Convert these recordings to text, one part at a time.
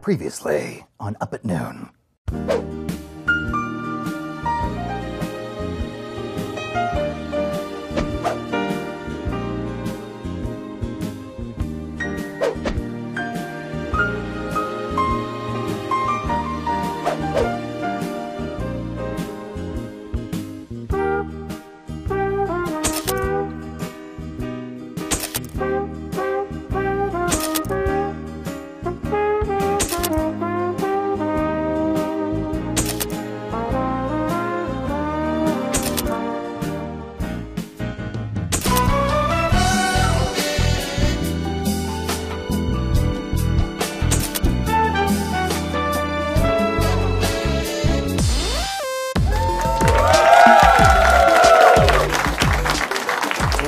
Previously on Up at Noon.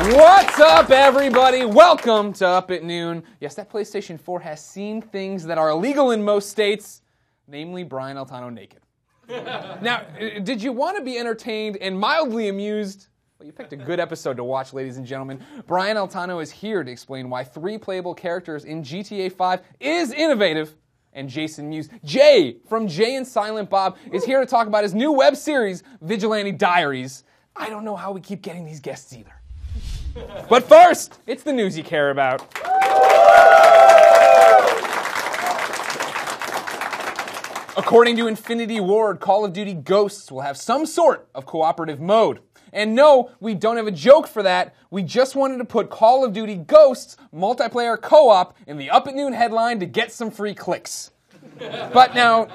What's up, everybody? Welcome to Up at Noon. Yes, that PlayStation 4 has seen things that are illegal in most states, namely Brian Altano naked. Now, did you want to be entertained and mildly amused? Well, you picked a good episode to watch, ladies and gentlemen. Brian Altano is here to explain why 3 playable characters in GTA 5 is innovative. And Jason Mewes, Jay from Jay and Silent Bob, is here to talk about his new web series, Vigilante Diaries. I don't know how we keep getting these guests either. But first, it's the news you care about. According to Infinity Ward, Call of Duty Ghosts will have some sort of cooperative mode. And no, we don't have a joke for that. We just wanted to put Call of Duty Ghosts multiplayer co-op in the Up at Noon headline to get some free clicks. But now,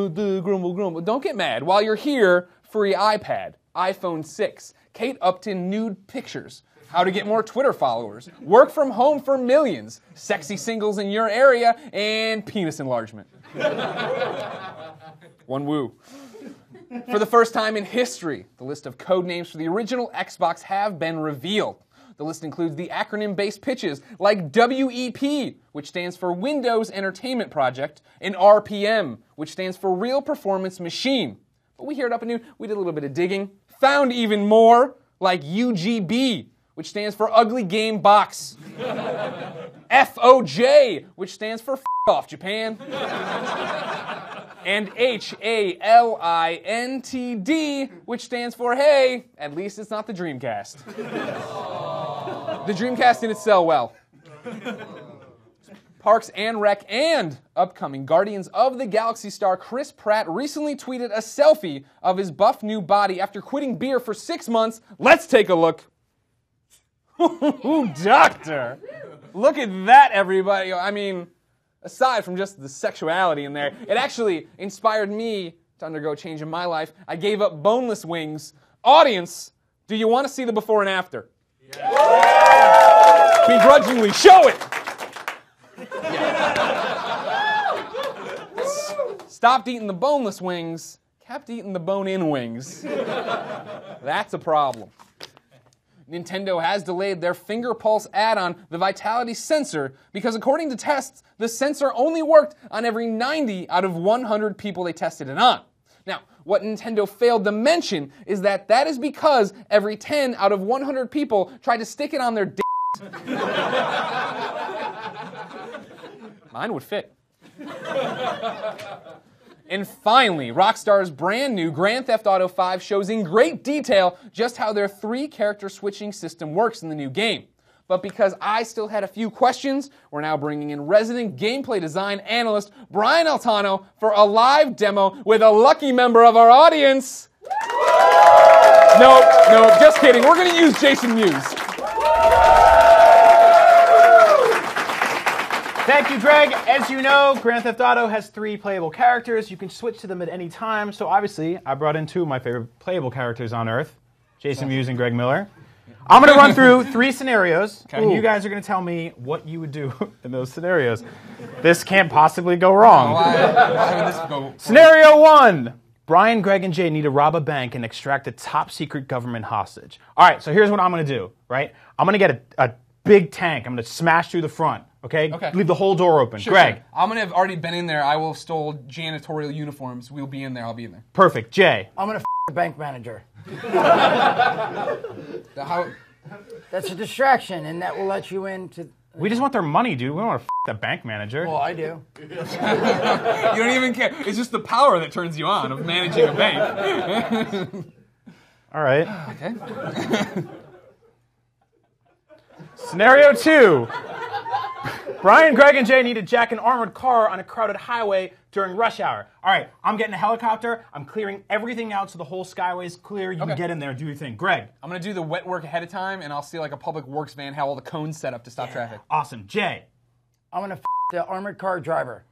grumble. Don't get mad. While you're here, free iPad, iPhone 6, Kate Upton nude pictures, how to get more Twitter followers, work from home for millions, sexy singles in your area, and penis enlargement. One woo. For the first time in history, the list of code names for the original Xbox have been revealed. The list includes the acronym-based pitches like WEP, which stands for Windows Entertainment Project, and RPM, which stands for Real Performance Machine. But we here at Up at Noon, we did a little bit of digging, found even more, like UGB, which stands for Ugly Game Box. FOJ, which stands for F off Japan. And HALINTD, which stands for, hey, at least it's not the Dreamcast. The Dreamcast didn't sell well. Parks and Rec and upcoming Guardians of the Galaxy star Chris Pratt recently tweeted a selfie of his buff new body after quitting beer for 6 months. Let's take a look. Ooh, doctor. Look at that, everybody. I mean, aside from just the sexuality in there, it actually inspired me to undergo a change in my life. I gave up boneless wings. Audience, do you want to see the before and after? Yeah. Begrudgingly, show it. Stopped eating the boneless wings, kept eating the bone-in wings. That's a problem. Nintendo has delayed their Finger Pulse add-on, the Vitality Sensor, because according to tests, the sensor only worked on every 90 out of 100 people they tested it on. Now, what Nintendo failed to mention is that is because every 10 out of 100 people tried to stick it on their d***. Mine would fit. And finally, Rockstar's brand new Grand Theft Auto 5 shows in great detail just how their 3-character switching system works in the new game. But because I still had a few questions, we're now bringing in resident gameplay design analyst Brian Altano for a live demo with a lucky member of our audience. No, just kidding. We're going to use Jason Mewes. Thank you, Greg. As you know, Grand Theft Auto has 3 playable characters. You can switch to them at any time. So obviously, I brought in 2 of my favorite playable characters on Earth, Jason Mewes and Greg Miller. I'm going to run through 3 scenarios, and you guys are going to tell me what you would do in those scenarios. This can't possibly go wrong. Why would this go? Scenario 1. Brian, Greg, and Jay need to rob a bank and extract a top-secret government hostage. All right, so here's what I'm going to do, right? I'm going to get a big tank. I'm going to smash through the front. Okay? Leave the whole door open. Sure, Greg. Sure. I'm going to have already been in there. I will have stole janitorial uniforms. We'll be in there. I'll be in there. Perfect. Jay. I'm going to the bank manager. How? That's a distraction, and that will let you into We just want their money, dude. We don't want to the bank manager. Well, I do. You don't even care. It's just the power that turns you on of managing a bank. All right. Okay. Scenario 2. Brian, Greg, and Jay need to jack an armored car on a crowded highway during rush hour. All right, I'm getting a helicopter. I'm clearing everything out so the whole skyway's clear. You can get in there and do your thing. Greg. I'm going to do the wet work ahead of time, and I'll see like a public works van, how all the cones set up to stop traffic. Awesome. Jay. I'm going to the armored car driver.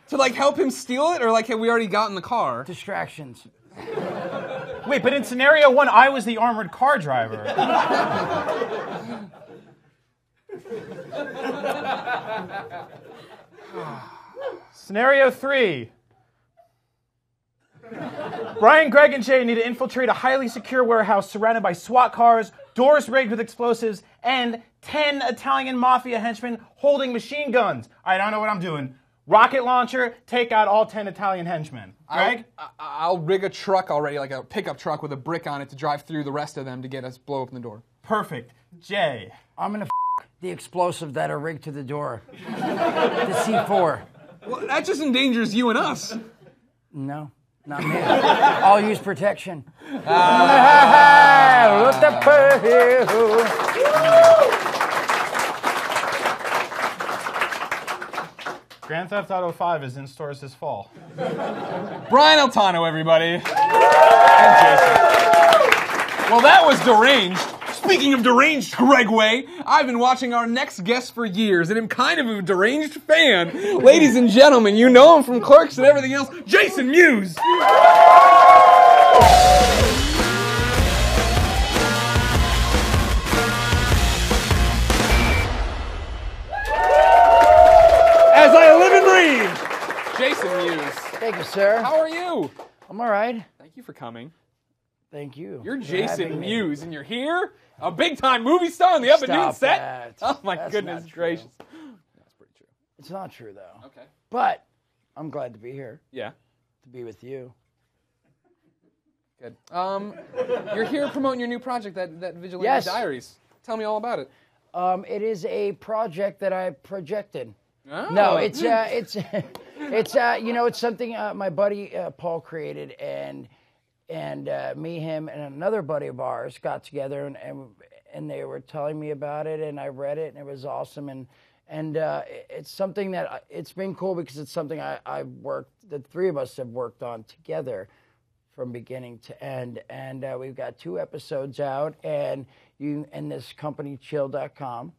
To like help him steal it, or like have we already got in the car? Distractions. Wait, but in scenario 1, I was the armored car driver. Scenario 3. Brian, Greg, and Jay need to infiltrate a highly secure warehouse surrounded by SWAT cars, doors rigged with explosives, and 10 Italian mafia henchmen holding machine guns. All right, I don't know what I'm doing. Rocket launcher, take out all 10 Italian henchmen. Greg? I'll rig a truck already, like a pickup truck with a brick on it to drive through the rest of them to get us blow open the door. Perfect. Jay? I'm going to the explosive that are rigged to the door. The C4. Well, that just endangers you and us. No, not me. I'll use protection. Grand Theft Auto 5 is in stores this fall. Brian Altano, everybody. And Jason. Well, that was deranged. Speaking of deranged, Greg Way, I've been watching our next guest for years, and I'm kind of a deranged fan. Ladies and gentlemen, you know him from Clerks and everything else, Jason Mewes. As I live and breathe, Jason Mewes. Thank you, sir. How are you? I'm all right. Thank you for coming. Thank you. You're for Jason having me. Mewes, and you're here? A big-time movie star on the Up at Noon Stop set? that. Oh, my That's goodness not true. gracious. That's pretty true. It's not true, though. Okay. But I'm glad to be here, Yeah. to be with you. Good. You're here promoting your new project, that Vigilante Yes. Diaries. Tell me all about it. It is a project that I projected. Oh. No, it's something my buddy Paul created, and me, him, and another buddy of ours got together, and they were telling me about it, and I read it, and it was awesome, and it's something that it's been cool because it's something I worked, the three of us have worked on together from beginning to end, and we've got 2 episodes out, and this company Chill.com.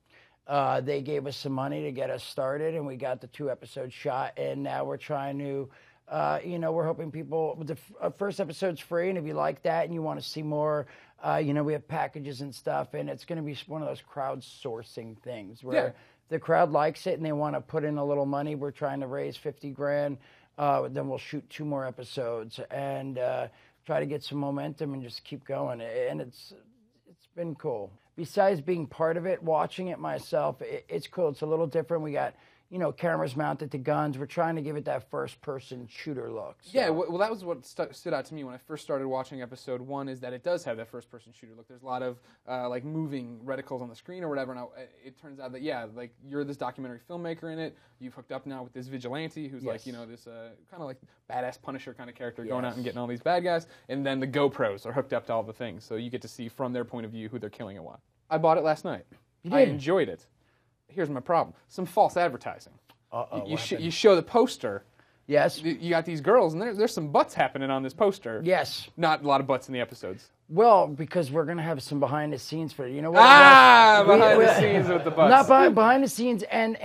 They gave us some money to get us started, and we got the 2 episodes shot, and now we're trying to, we're hoping people, the first episode's free, and if you like that and you want to see more, we have packages and stuff, and it's going to be one of those crowdsourcing things where the crowd likes it and they want to put in a little money. We're trying to raise $50,000, then we'll shoot 2 more episodes and try to get some momentum and just keep going, and it's been cool. Besides being part of it, watching it myself, it's cool. It's a little different. We got, cameras mounted to guns. We're trying to give it that first-person shooter look. So. Yeah, well, that was what stood out to me when I first started watching episode 1, is that it does have that first-person shooter look. There's a lot of, moving reticles on the screen or whatever, and it turns out that, you're this documentary filmmaker in it. You've hooked up now with this vigilante who's, this kind of like badass Punisher kind of character going out and getting all these bad guys, and then the GoPros are hooked up to all the things, so you get to see from their point of view who they're killing and why. I bought it last night. You did? I enjoyed it. Here's my problem. Some false advertising. Uh-oh, You show the poster. Yes. You got these girls, and there's some butts happening on this poster. Yes. Not a lot of butts in the episodes. Well, because we're going to have some behind the scenes for it. You know what? Behind the scenes with the butts. Not behind the scenes and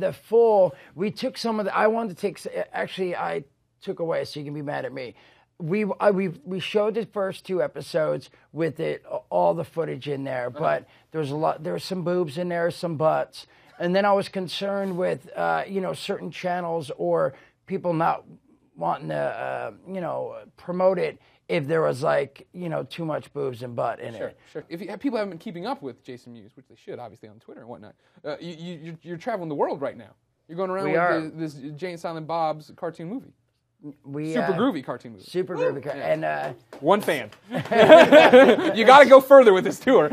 the full. We took some of the. I wanted to take. Actually, I took away, so you can be mad at me. We showed the first 2 episodes with all the footage in there, but there was some boobs in there, some butts, and then I was concerned with certain channels or people not wanting to promote it if there was too much boobs and butt in it. Sure. If people haven't been keeping up with Jason Mewes, which they should, obviously on Twitter and whatnot, you're traveling the world right now. You're going around with this Jay and Silent Bob's cartoon movie. We Super groovy cartoon movie. Super groovy, and One fan. You got to go further with this tour.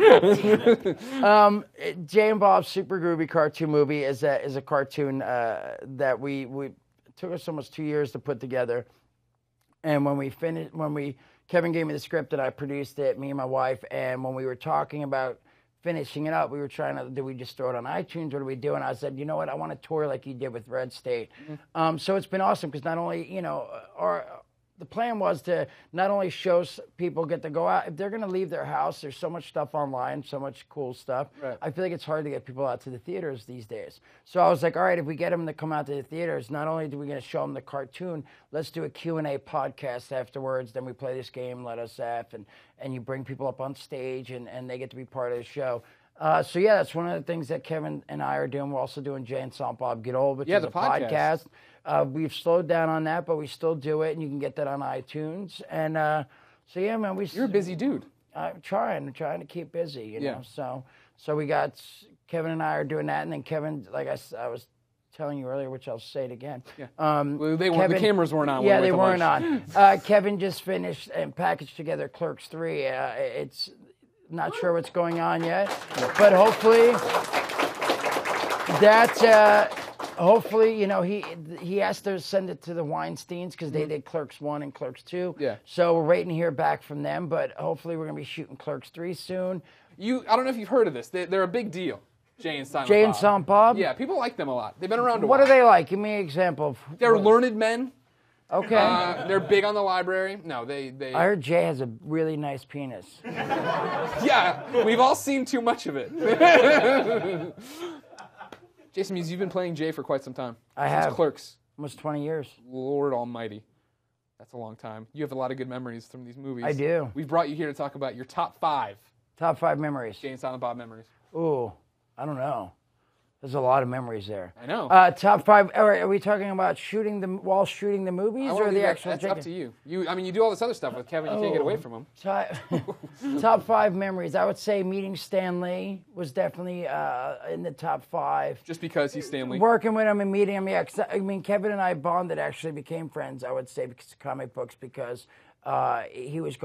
Jay and Bob's Super Groovy cartoon movie is a cartoon that we it took us almost 2 years to put together, and when we finished, Kevin gave me the script and I produced it, me and my wife, and when we were talking about finishing it up, we were trying to, do we just throw it on iTunes? What do we do? And I said, you know what? I want to tour like you did with Red State. So it's been awesome because not only, the plan was to not only show people get to go out, if they're going to leave their house, there's so much stuff online, so much cool stuff. Right. I feel like it's hard to get people out to the theaters these days. So I was like, all right, if we get them to come out to the theaters, not only do we going to show them the cartoon, let's do a Q&A podcast afterwards. Then we play this game, Let Us F, and you bring people up on stage and they get to be part of the show. So yeah, that's one of the things that Kevin and I are doing. We're also doing Jay and Silent Bob Get Old, which is a podcast. We've slowed down on that, but we still do it, and you can get that on iTunes. And so yeah, man, You're a busy dude. I'm trying to keep busy, you know. So we got Kevin and I are doing that, and then Kevin, like I was telling you earlier, which I'll say it again. Yeah. Well, the cameras weren't on. Yeah, they weren't on. Kevin just finished and packaged together Clerks 3. It's not sure what's going on yet, but hopefully hopefully, he has to send it to the Weinsteins because they did Clerks 1 and Clerks 2. Yeah. So we're waiting to hear back from them, but hopefully we're going to be shooting Clerks 3 soon. I don't know if you've heard of this. They're a big deal. Jay and Silent Jay and Silent Bob? Yeah, people like them a lot. They've been around a while. What are they like? Give me an example. They're learned men. Okay. They're big on the library. No, they. I heard Jay has a really nice penis. Yeah, we've all seen too much of it. Jason Mewes, you've been playing Jay for quite some time. I have. Since Clerks. Almost 20 years. Lord almighty. That's a long time. You have a lot of good memories from these movies. I do. We've brought you here to talk about your top 5. Top 5 memories. Jay and Silent Bob memories. Ooh, I don't know. There's a lot of memories there. I know. Top 5. Are we talking about shooting the movies or the actual? That's up to you. You do all this other stuff with Kevin. You can't get away from him. Top 5 memories. I would say meeting Stan Lee was definitely in the top 5. Just because he's Stan Lee. Working with him and meeting him. Yeah, Kevin and I bonded. Actually, became friends. I would say because of comic books because he was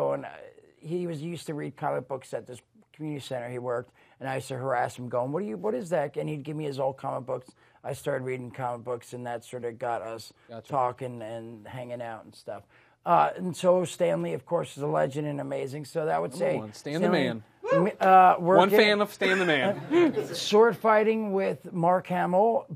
used to read comic books at this community center he worked. And I used to harass him going, what is that? And he'd give me his old comic books. I started reading comic books, and that sort of got us talking and hanging out and stuff. And so Stan Lee, of course, is a legend and amazing. So that would say... Stan the man. One fan of Stan the man. Sword fighting with Mark Hamill,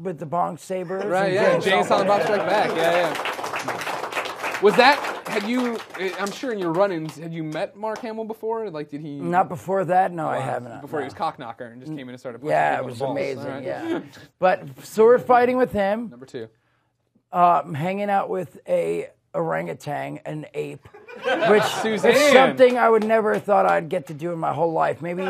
with the Bong Sabers. Right, yeah. Jay and Silent Bob Strike Back. Yeah. Was that... I'm sure in your run-ins, had you met Mark Hamill before? Like, did he... Not before that, no, I haven't. Before he was Cockknocker and just came in and started punching Yeah, it people was in the balls. amazing, Right. yeah. But sword fighting with him. Number 2. Hanging out with a orangutan, an ape, which Suzanne. is something I would never have thought I'd get to do in my whole life. Maybe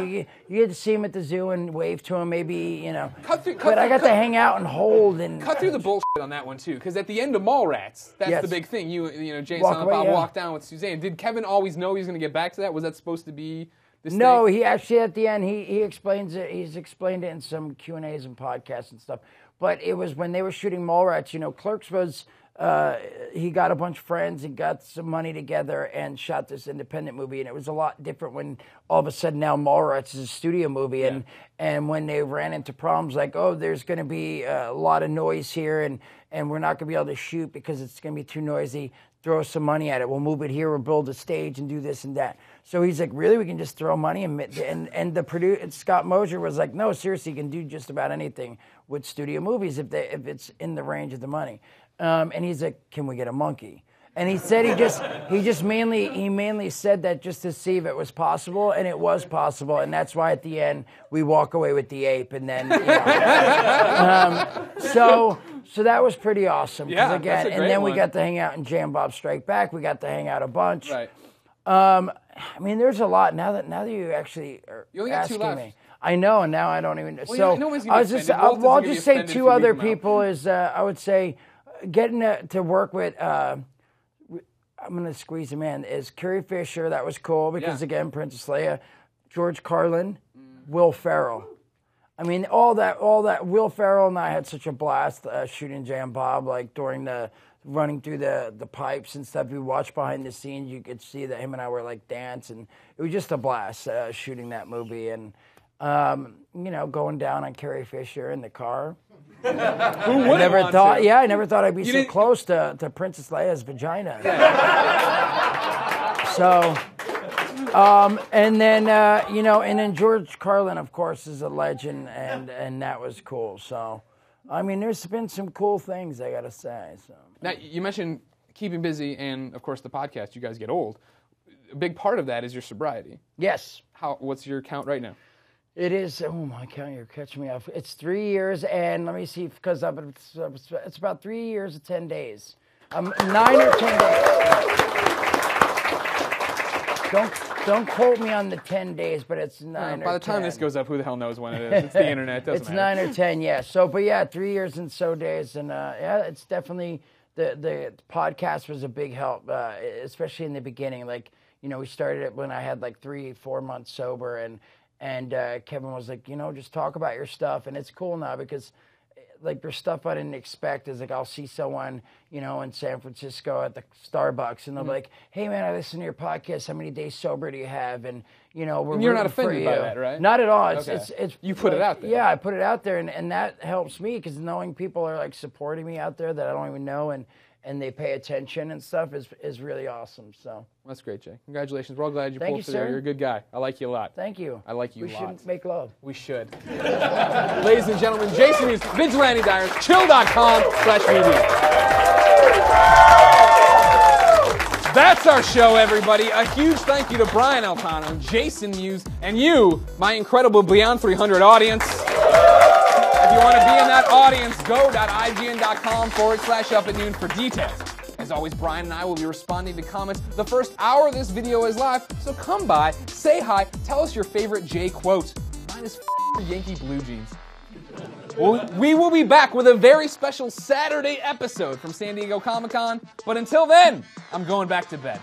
you get to see him at the zoo and wave to him, maybe, but I got to hang out and hold and... Cut through the bullshit on that one, too, because at the end of Mallrats, that's the big thing. Jay and Silent Bob walked down with Suzanne. Did Kevin always know he was going to get back to that? Was that supposed to be this No, thing? he actually, at the end, he explains it. He's explained it in some Q&As and podcasts and stuff. But it was when they were shooting Mallrats, Clerks was... he got a bunch of friends and got some money together and shot this independent movie, and it was a lot different when all of a sudden now Mallrats is a studio movie, and when they ran into problems like, there's going to be a lot of noise here, and we're not going to be able to shoot because it's going to be too noisy. Throw some money at it. We'll move it here. We'll build a stage and do this and that. So he's like, really? We can just throw money? And the producer, Scott Mosier, was like, no, seriously, you can do just about anything with studio movies if it's in the range of the money. And he's like, can we get a monkey? And he said he mainly said that just to see if it was possible, and it was possible, and that's why at the end we walk away with the ape, and then so that was pretty awesome. Yeah, again, that's a great and then one. we got to hang out in Jay and Bob Strike Back. We got to hang out a bunch. Right. There's a lot now that you actually are You only got 2 asking left. me. I know, and now I don't even. Well, so no one's I gonna was be just, offended. Walt I'll isn't gonna just be say offended if 2 you other leave them out. people is I would say getting to work with. I'm going to squeeze him in. Is Carrie Fisher? That was cool because again, Princess Leia, George Carlin, Will Ferrell. All that. Will Ferrell and I had such a blast shooting Jay and Bob, like during the running through the pipes and stuff. If you watch behind the scenes, you could see that him and I were like dance, and it was just a blast shooting that movie. And going down on Carrie Fisher in the car. Who wouldn't I never want thought. to? Yeah, I never thought I'd be so close to Princess Leia's vagina. So, and then George Carlin, of course, is a legend, and that was cool. So, I mean, there's been some cool things I gotta say. So Now you mentioned keeping busy, and of course the podcast. You guys get old. A big part of that is your sobriety. yes. What's your count right now? It is. Oh my God, you're catching me off. It's 3 years, and let me see, because it's about 3 years and 10 days. 9 or 10 days. Don't quote me on the 10 days, but it's 9 or 10. By the time this goes up, who the hell knows when it is? It's the internet. It doesn't It's matter. 9 or 10, yeah. So, but yeah, 3 years and so days, and it's definitely the podcast was a big help, especially in the beginning. Like, we started it when I had like 3-4 months sober, and Kevin was like, just talk about your stuff. And it's cool now because, like, there's stuff I didn't expect. Is like, I'll see someone, in San Francisco at the Starbucks, and they'll be like, hey, man, I listen to your podcast. How many days sober do you have? And, we're And you're not rooting for offended by you. that, right? Not at all. It's, Okay. it's You put it out there. Yeah, I put it out there, and that helps me because knowing people are, like, supporting me out there that I don't even know, and they pay attention and stuff is really awesome. So That's great, Jay. Congratulations. We're all glad you Thank pulled you, through. sir. You're a good guy. I like you a lot. thank you. I like you We a lot. should make love. We should. Ladies and gentlemen, Jason Mewes, Vigilante Diaries, chill.com/media. That's our show, everybody. A huge thank you to Brian Altano, Jason Mewes, and you, my incredible Beyond 300 audience. If you want to be in that audience, go.ign.com/up-at-noon for details. As always, Brian and I will be responding to comments. The first hour of this video is live, so come by, say hi, tell us your favorite Jay quote. Mine is Yankee Blue Jeans. We will be back with a very special Saturday episode from San Diego Comic-Con, but until then, I'm going back to bed.